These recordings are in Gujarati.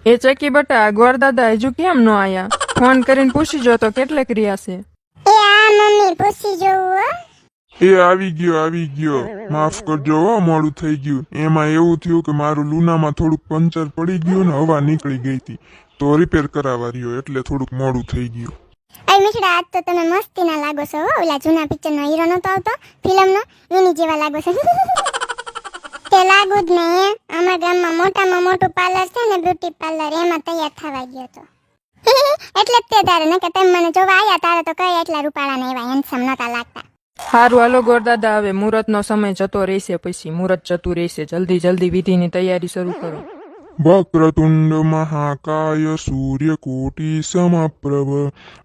એ ચકી બટા ગોરદાદા હજુ કેમ નો આયા? ફોન કરીને પૂછી જો તો કેટલેક રહ્યા છે. એ આ મમ્મી પૂછી જોવું હો. એ આવી ગયો માફ કરજો હો, મોડું થઈ ગયું. એમાં એવું થયું કે મારું લુનામાં થોડુંક પંચર પડી ગયું ને હવા નીકળી ગઈ હતી, તો રિપેર કરાવવા રહ્યો એટલે થોડુંક મોડું થઈ ગયું. અરે મીઠડા, આજ તો તમે મસ્તીના લાગો છો હો. ઓલા જૂના પિક્ચરનો હીરો નતો આવતો ફિલ્મનો, એની જેવા લાગો છો. તે લાગુ જ ને. અમારા ગામમાં મોટામાં મોટું પાર્લર છે ને, બ્યુટી પાર્લર, એમાં તૈયાર થવા ગયો તો. એટલે જ તે તારે નકે તમે મને જોવા આયા તારે તો કઈ એટલા રૂપાળા ને એવા હેન્ડસમ નતા લાગતા. હારું હાલો ગોરદાદા, હવે મુહૂર્તનો સમય જતો રહેશે, પછી મુહૂર્ત જતું રહેશે. જલ્દી વિધિની તૈયારી શરૂ કરો. વક્રતુંડ મહાકાય સૂર્યકોટિ સમપ્રભ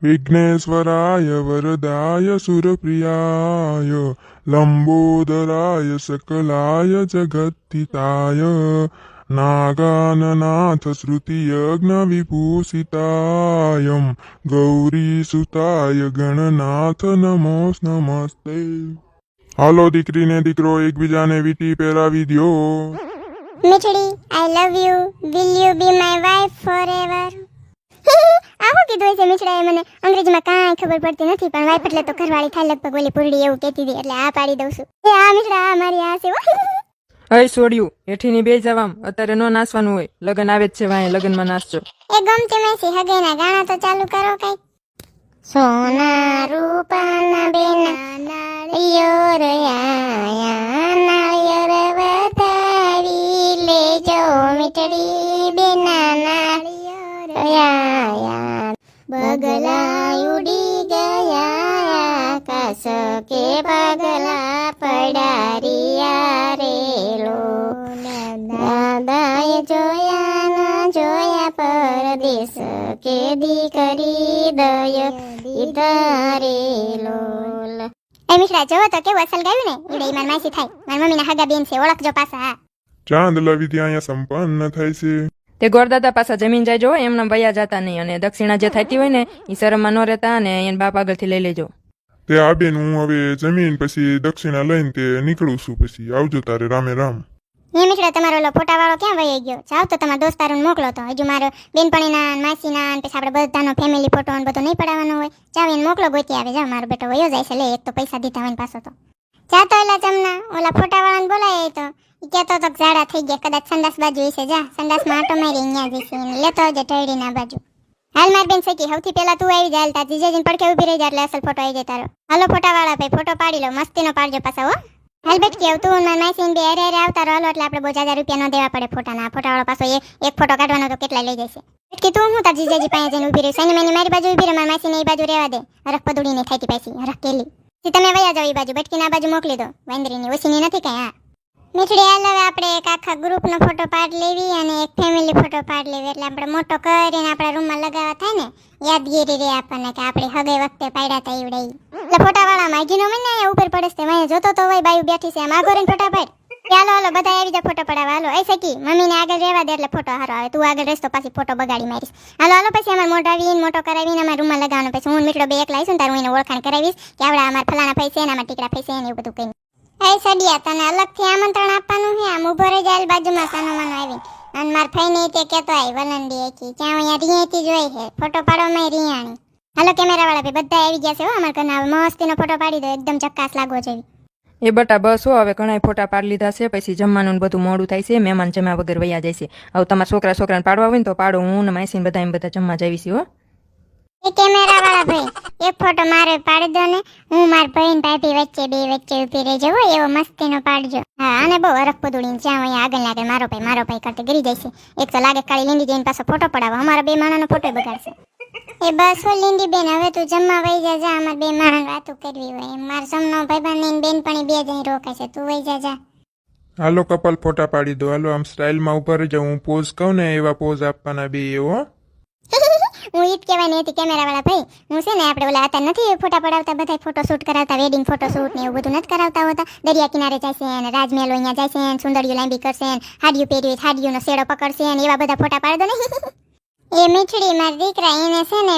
વિઘ્નેશ્વરાય વરદાય સુરપ્રિયાય લંબોદરાય સકલાય જગત્તિતાય નાગાનનાથ શ્રુતિયજ્ઞ વિભૂષિતાયમ ગૌરીસુતાય ગણનાથ નમસ્તે. હાલો દીકરી ને દીકરો એકબીજાને વીટી પહેરાવી દ્યો. મીઠડી, I love you. Will you be my wife forever? આવું કીધું છે મીઠડાએ મને. અંગ્રેજીમાં કાંઈ ખબર પડતી નથી, પણ વાઇફ એટલે તો ઘરવાળી થાય લગભગ. ઓલી પૂરડી એવું કહેતી હતી એટલે આ પાડી દઉં છું. એ આ મીઠડા, આ મારી આ છે. હઈ છોડ્યું, એઠીની બે જવામ. અત્યારે નો નાસવાનું હોય, લગન આવે જ છે, વાંહે લગનમાં નાસજો. એ ગમતી મેસી હગેના ગાણા તો ચાલુ કરો કઈ. સોના રૂપાના બેના નાળિયો રયા નાળિયો વધાવી લેજો મીઠડી બેના નાળિયો રયા. બગલા ઉડી ગયા આકાશ કે પગલા પડારિયા રેલો. દાદાએ જોયા ના જોયા પરદેશ કે દીકરી દય ઇધારેલો. એ મિશ્રા જોવો તો કેવું અસલ ગાયું ને. ઈડે માર માસી થાય, માર મમ્મીના હગા બેન છે, ઓળખજો પાછા. ચાંદલા વિધિ અહીંયા સંપન્ન થાય છે. તે ગોરદાદા પાછા જમીન જાય જો, એમને વયા જતા નહીં. અને દક્ષિણા જે થતી હોય ને એ શરમમાં ન રહેતા, અને એને બાપ આગળથી લઈ લેજો. તે આ બેન હું હવે જમીન પછી દક્ષિણા લઈને તે નીકળું છું, પછી આવજો તારે રામે રામ. એ મિશ્રા તમારો ઓલો ફોટાવાળો ક્યાં વહી ગયો? જાવ તો તમારા દોસ્તારોને મોકલો તો. હજુ મારો બેનપણીના માસીના પછી આપણે બધાનો ફેમિલી ફોટો અને બધું નહીં પડાવવાનો હોય. જાવ એને મોકલો, ગોતી આવે. જાવ, મારો બેટો વયો જાય છે. લે, એક તો પૈસા દીધા હોય ને પાછો તો. જાતો એલા ચમના ઓલા ફોટાવાળાને બોલાય તો ઈ કહેતો તો ઝાડા થઈ ગયા, કદાચ સંડાસ બાજુ હશે. જા સંડાસમાં આટો મારી અહીંયા જઈશે, લેતો આવજે ઢળીના બાજુ. હાલ માર બેન સકી, સૌથી પહેલા તું આવી જા. તાર જીજાજીને પડખે ઊભી રહી જા એટલે અસલ ફોટો આવી જાય તારો. હાલો ફોટાવાળા ભાઈ, ફોટો પાડી લો, મસ્તીનો પાડજો પાછા હો. હાલ બેટકી આવ, તું મારી માસીને બે અરે આવતા રહો એટલે આપણે બહુ જાજા રૂપિયા ન દેવા પડે ફોટાના. ફોટાવાળો પાછો એક ફોટો કાઢવાનો તો કેટલા લઈ જશે. બેટકી તું હું તાર જીજાજી પાસે જઈને ઊભી રહી. સૈને મેની મારી બાજુ ઊભી રહે, મારી માસીને એ બાજુ રહેવા દે. હરખ પદુડીને થાકી પાછી હરખ કેલી. તમે વયા જાવ એ બાજુ, બેટકીને આ બાજુ મોકલી દો. વાંદરીની ઓછીની નથી કઈ. હા મીઠડી, હાલ હવે આપણે એક આખા ગ્રુપનો ફોટો પાડ લેવી અને એક ફેમિલી ફોટો પાડ લેવી, એટલે આપણે મોટો કરીને આપણા રૂમમાં લગાવવા થાય ને, યાદગીરી રહે આપણને કે આપણે હગે વખતે પાડ્યા હતા એવડે. એટલે ફોટાવાળા માગીનો મને ઉપર પડે છે, વાંહે જોતો તો હોય બાયું બેઠી છે, આમ આગો રહીને ફોટા પાડ. હાલો બધા આવી જા ફોટો પડાવવા. હાલો એ સકી, મમ્મીને આગળ રહેવા દે એટલે ફોટો હારો આવે. તું આગળ રહેશ તો પાછી ફોટો બગાડી મારીશ. હાલો પછી અમારે મોઢાવીને મોટો કરાવીને અમારા રૂમમાં લગાવવાનો. પછી હું મીઠડો બે એકલા આવીશું ને તારું એને ઓળખાણ કરાવીશ કે આવડા અમારા ફલાણા ભાઈ છે ને અમારા ટીકડા ભાઈ છે ને એવું બધું કહીને. એ સડિયા, તને અલગથી આમંત્રણ આપવાનું છે. આમ ઉભો રહી જાય બાજુમાં સાનો માનો આવી. અને માર ફઈને તે કહેતો આવી વલંડી એકી ક્યાં અહીંયા રિયાતી જોઈ છે ફોટો પાડવામાં રિયાણી. હાલો કેમેરાવાળા ભાઈ બધા આવી ગયા છે હો અમારા ઘરના. હવે મસ્તીનો ફોટો પાડી દો, એકદમ ચક્કાસ લાગવો જોઈએ. એ બટા બસ હો, હવે ઘણા ફોટા પાડી લીધા છે, પછી જમવાનું બધું મોડું થાય છે, મહેમાન જમ્યા વગર વયા જાય છે. હવે તમારા છોકરાને પાડવા હોય ને તો પાડો, હું ને માસીને બધા એમ બધા જમવા જાવીશી હો. એ કેમેરાવાળા ભાઈ, એક ફોટો મારે પાડી દો ને, હું મારા ભાઈ ને ભાભી વચ્ચે બે વચ્ચે ઊભી રહેજો હો, એવો મસ્તીનો પાડજો. હા, અને બહુ હરખ પદુડીને જ્યાં અહીંયા આગળ ને આગળ મારો ભાઈ કરતે ગરી જાય છે. એક તો લાગે કાળી લીંડી જઈને પાછો ફોટો પડાવવા, અમારા બે માણાનો ફોટો બગાડશે. એ બસ હો લીંડી બેન, હવે તું જમવા વહી જા. જા, અમારે બે માણસ વાતું કરવી હોય. મારા સમનો ભાઈબંધ ને બેનપણી બે જઈ રોકાય છે, તું વહી જા. હાલો કપલ ફોટા પાડી દો. હાલો આમ સ્ટાઇલમાં ઉભા રહી જાઉં. હું પોઝ કહું ને એવા પોઝ આપવાના બે એવો. હું ઈ જ કહેવાની હતી કેમેરાવાળા ભાઈ, હું છે ને આપણે ઓલા હતા નથી ફોટા પડાવતા, બધા ફોટો શૂટ કરાવતા, વેડિંગ ફોટો શૂટ ને એવું બધું નથી કરાવતા હોતા. દરિયા કિનારે જાય છે ને રાજમહેલ અહીંયા જાય છે ને સુંદરીઓ લાંબી કરશે ને હાડિયું પહેરવી હાડિયુંનો શેડો પકડશે ને એવા બધા ફોટા પાડી દો ને. એ મીઠડી મારા દીકરા એને છે ને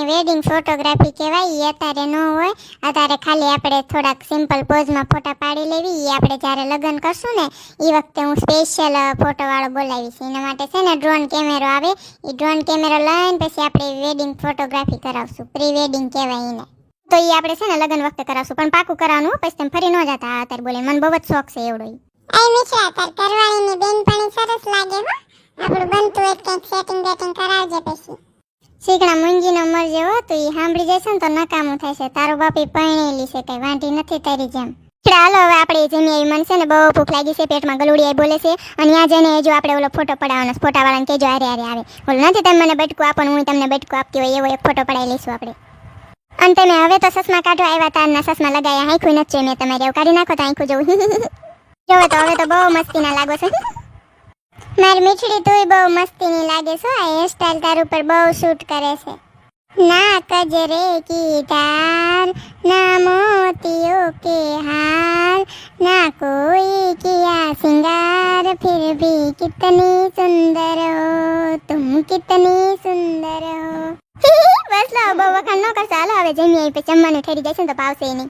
વેડિંગ ફોટોગ્રાફી કહેવાય. ઈ અત્યારે ન હોય, અત્યારે ખાલી આપણે થોડાક સિમ્પલ પોઝમાં ફોટા પાડી લેવી. ઈ આપણે જ્યારે લગ્ન કરશું ને એ વખતે હું સ્પેશિયલ ફોટોવાળો બોલાવીશ. એના માટે છે ને ડ્રોન કેમેરો આવે, એ ડ્રોન કેમેરો લઈને પછી આપણે વેડિંગ ફોટોગ્રાફી કરાવશું. પ્રી વેડિંગ કહેવાય એને. તો એ આપણે છે ને લગ્ન વખતે કરાવશું, પણ પાકું કરવાનું હો, પછી તમે ફરી ન જતા. અત્યારે બોલે મને બહુ જ શોખ છે એવડો. આઈ મિશ્રા તાર ઘરવાળીની બેનપણી સરસ લાગે હો. આપણું બનતું હોય કંઈક સેટિંગ કરાવજે પછી. શીખણા મૂંગીનો મરજે હો, તો એ સાંભળી જશે ને તો નકામું થશે. તારો બાપી પરણેલી છે, કઈ વાંઢી નથી તારી જેમ. હાલો હવે આપણે જમી આવી. મને છે ને બહુ ભૂખ લાગી છે, પેટમાં ગલુડિયા બોલે છે. અને ત્યાં જઈને જો આપણે ઓલો ફોટો પડાવવાનો, ફોટાવાળાને કહેજો હારે આવે. ઓલું નથી તમે મને બટકું આપો ને હું તમને બટકું આપતી હોય, એવો એક ફોટો પડાવી લઈશું આપણે. અને તમે હવે તો સસમા કાઢવા આવ્યા, તારના સસમા લગાયા, હાંખું નથી જોઈ મેં તમારે. એવું કાઢી નાખો તો હાંખું જવું. જોવો તો હવે તો બહુ મસ્તીના લાગો છો. મારી મીઠડી તુંય બહુ મસ્તીની લાગે છો. આ હેરસ્ટાઈલ તાર ઉપર બહુ શૂટ કરે છે. ના કજરે કી ધાર, ના મોતિયો કે હાર, ના કોઈ કિયા સિંગાર, फिर भी कितनी सुंदर हो तुम, कितनी सुंदर हो. બસ લો, બહુ વખાણ ન કરશો. હાલો હવે જમી આવી, પછી જમવાનું ઠરી જશે ને તો ભાવશે નહીં.